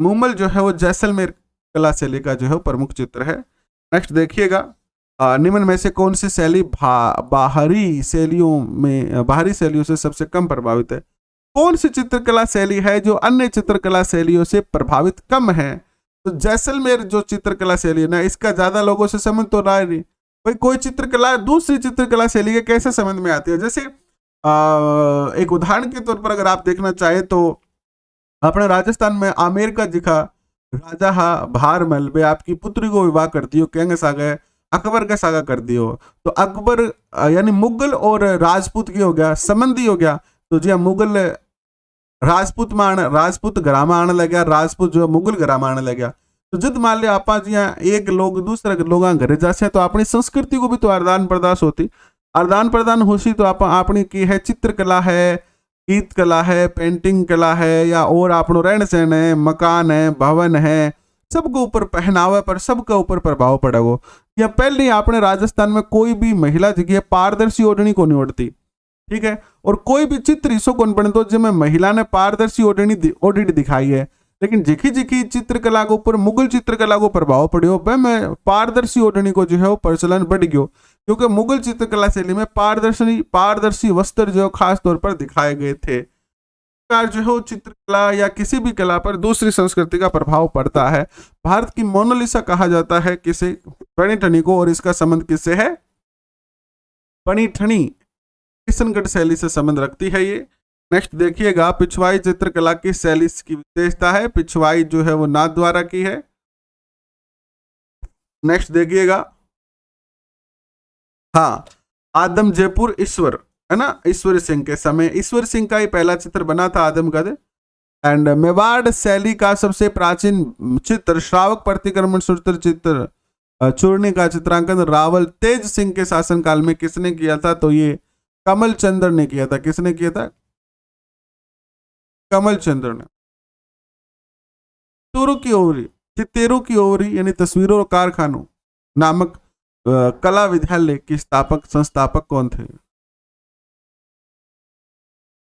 मुमल जो है वो जैसलमेर कला शैली का जो है प्रमुख चित्र है। नेक्स्ट देखिएगा, निम्न में से कौन सी शैली बाहरी शैलियों से सबसे कम प्रभावित है? कौन सी चित्रकला शैली है जो अन्य चित्रकला शैलियों से प्रभावित कम है? तो जैसलमेर जो चित्रकला शैली है ना, इसका ज्यादा लोगों से संबंध तो रहा नहीं। भाई कोई चित्रकला दूसरी चित्रकला शैली के कैसे संबंध में आती है? जैसे एक उदाहरण के तौर पर अगर आप देखना चाहे तो अपने राजस्थान में आमेर का जिखा राजा भारमल वे आपकी पुत्री को विवाह कर दियो, केंगे सागा अकबर का सागा कर दियो। तो अकबर यानी मुगल और राजपूत की हो गया, संबंधी हो गया। तो जी मुगल राजपूत घरामा आने लग गया, राजपूत जो मुगल घरामा आने लग गया। तो जब मान लिया आप एक लोग दूसरे लोग घरे जासे तो अपनी संस्कृति को भी तो आदान प्रदान होती। तो आप अपनी की है चित्रकला है, गीत कला है, पेंटिंग कला है, या और आपनो रहन सहन है, मकान है, भवन है, सबके ऊपर पहनावा पर सबके ऊपर प्रभाव पड़ेगा। या पहले आपने राजस्थान में कोई भी महिला जगह पारदर्शी ओढ़नी को नहीं ओढ़ती, ठीक है, और कोई भी चित्र इसो कौन बने तो जिसमें महिला ने पारदर्शी ओढ़नी दिखाई है। लेकिन जिखी जिखी चित्रकला के ऊपर मुगल चित्रकला को प्रभाव पड़ो वह में पारदर्शी ओढ़नी को जो है वो प्रचलन बढ़ गयो, क्योंकि मुगल चित्रकला शैली में पारदर्शी वस्त्र जो खास तौर पर दिखाए गए थे। जो है चित्रकला या किसी भी कला पर दूसरी संस्कृति का प्रभाव पड़ता है। भारत की मोनालिसा कहा जाता है किसे? बनीठनी को। और इसका संबंध किससे है? बनीठनी किशनगढ़ शैली से संबंध रखती है ये। नेक्स्ट देखिएगा, पिछवाई चित्रकला की शैली की विशेषता है। पिछवाई जो है वो नाथ द्वारा की है। नेक्स्ट देखिएगा, हाँ, आदम जयपुर ईश्वर है ना, ईश्वर सिंह के समय ईश्वर सिंह का ही पहला चित्र बना था आदमकद। एंड मेवाड़ शैली का सबसे प्राचीन चित्र श्रावक प्रतिक्रमण सूत्र चित्र चूर्णी का चित्रांकन रावल तेज सिंह के शासनकाल में किसने किया था? तो ये कमल चंद्र ने किया था। किसने किया था? कमल चंद्र ने। चित्तोरों की ओवरी, चित्तेरों की ओवरी यानी तस्वीरों और कारखानों नामक कला विद्यालय के स्थापक संस्थापक कौन थे?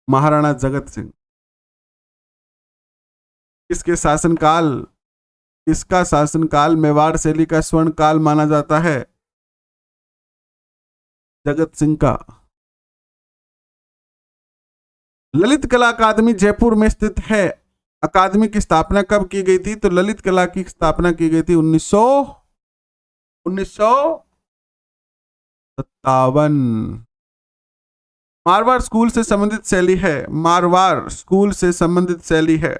महाराणा जगत सिंह। इसके शासनकाल, इसका शासनकाल मेवाड़ शैली का स्वर्ण काल माना जाता है? जगत सिंह का। ललित कला अकादमी जयपुर में स्थित है। अकादमी की स्थापना कब की गई थी? तो ललित कला की स्थापना की गई थी 1957। मारवाड़ स्कूल से संबंधित शैली है। मारवाड़ स्कूल से संबंधित शैली है।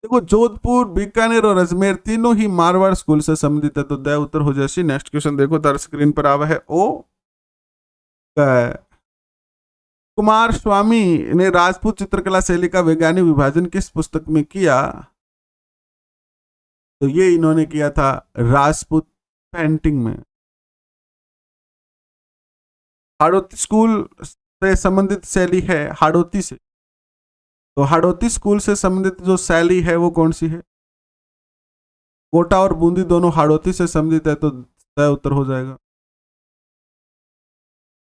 देखो जोधपुर, बीकानेर और अजमेर तीनों ही मारवाड़ स्कूल से संबंधित है, तो द उत्तर हो जाए। नेक्स्ट क्वेश्चन देखो, तार स्क्रीन पर आवा है। ओ कुमार स्वामी ने राजपूत चित्रकला शैली का वैज्ञानिक विभाजन किस पुस्तक में किया? तो ये इन्होंने किया था राजपूत पेंटिंग में। हाड़ौती स्कूल से संबंधित शैली है हाड़ौती से, तो हाड़ौती स्कूल से संबंधित जो शैली है वो कौन सी है? कोटा और बूंदी दोनों हाड़ौती से संबंधित है, तो तय उत्तर हो जाएगा।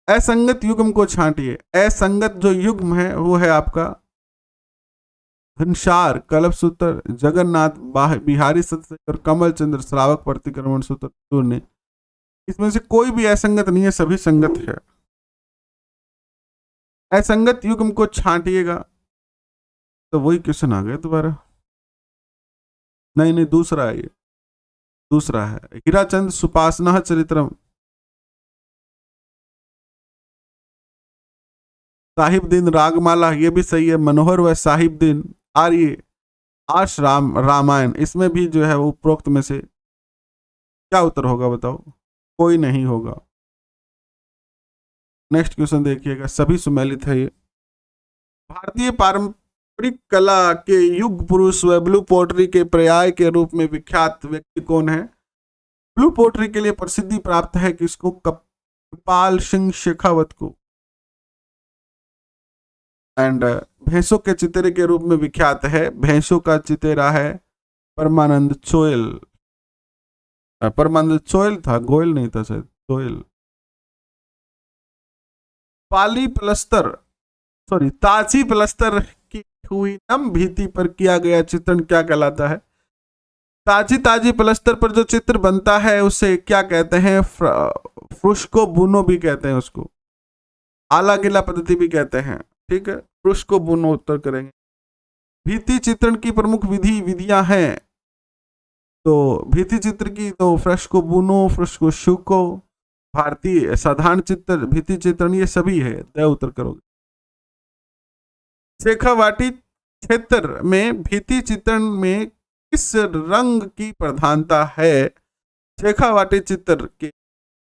असंगत युग्म को छांटिए। असंगत जो युग्म है वो है आपका घनसार, कल्पसूत्र, जगन्नाथ, बिहारी सतशेखर, कमल चंद्र, श्रावक, प्रतिक्रमण सूत्र, चूर्ण। इसमें से कोई भी असंगत नहीं है, सभी संगत है। असंगत युग्म को छांटिएगा, तो वही क्वेश्चन आ गया दोबारा। नहीं, दूसरा है ये, दूसरा है हीराचंद सुपासना चरित्रम। साहिबदीन रागमाला, ये भी सही है। मनोहर व साहिबदीन आर्य आश रामायण, इसमें भी जो है वो उपरोक्त में से क्या उत्तर होगा बताओ? कोई नहीं होगा। नेक्स्ट क्वेश्चन देखिएगा, सभी सुमेलित है ये। भारतीय पारंपरिक कला के युग पुरुष व ब्लू पोट्री के पर्याय के रूप में विख्यात व्यक्ति कौन है? ब्लू पोट्री के लिए प्रसिद्धि प्राप्त है किसको? कृपाल सिंह शेखावत को। एंड भैंसों के चितेरे के रूप में विख्यात है, भैंसों का चितेरा है परमानंद चोयल। परमानंद चोयल था, गोयल नहीं था शायद, चोयल। पाली प्लस्तर, सॉरी ताजी प्लस्तर की हुई नम भित्ति पर किया गया चित्रण क्या कहलाता है? ताजी प्लस्तर पर जो चित्र बनता है उसे क्या कहते हैं? फ्रुस्को बुनो भी कहते हैं उसको, आला गिला पद्धति भी कहते हैं। ठीक है, फ्रुस्को बुनो उत्तर करेंगे। भित्ति चित्रण की प्रमुख विधियां हैं, तो भित्ति चित्र की तो फ्रेस्को बुनो, फ्रेस्को शुको, भारतीय साधारण चित्र, भित्ति चित्रण, ये सभी है। दया उत्तर करोगे। शेखावाटी क्षेत्र में भित्ति चित्रण में किस रंग की प्रधानता है? शेखावाटी चित्र के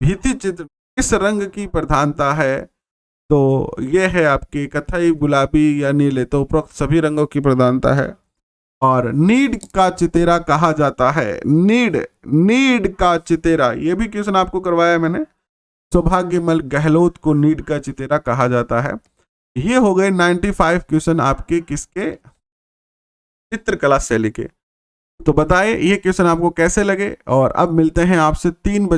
भित्ति चित्र किस रंग की प्रधानता है? तो यह है आपकी कथई, गुलाबी या नीले, तो उपरोक्त सभी रंगों की प्रधानता है। और नीड का चितेरा कहा जाता है, नीड का चितेरा, ये भी क्वेश्चन आपको करवाया मैंने। सौभाग्यमल गहलोत को नीड का चितेरा कहा जाता है। ये हो गए 95 क्वेश्चन आपके किसके? चित्रकला शैली के। तो बताएं ये क्वेश्चन आपको कैसे लगे, और अब मिलते हैं आपसे 3 बजे।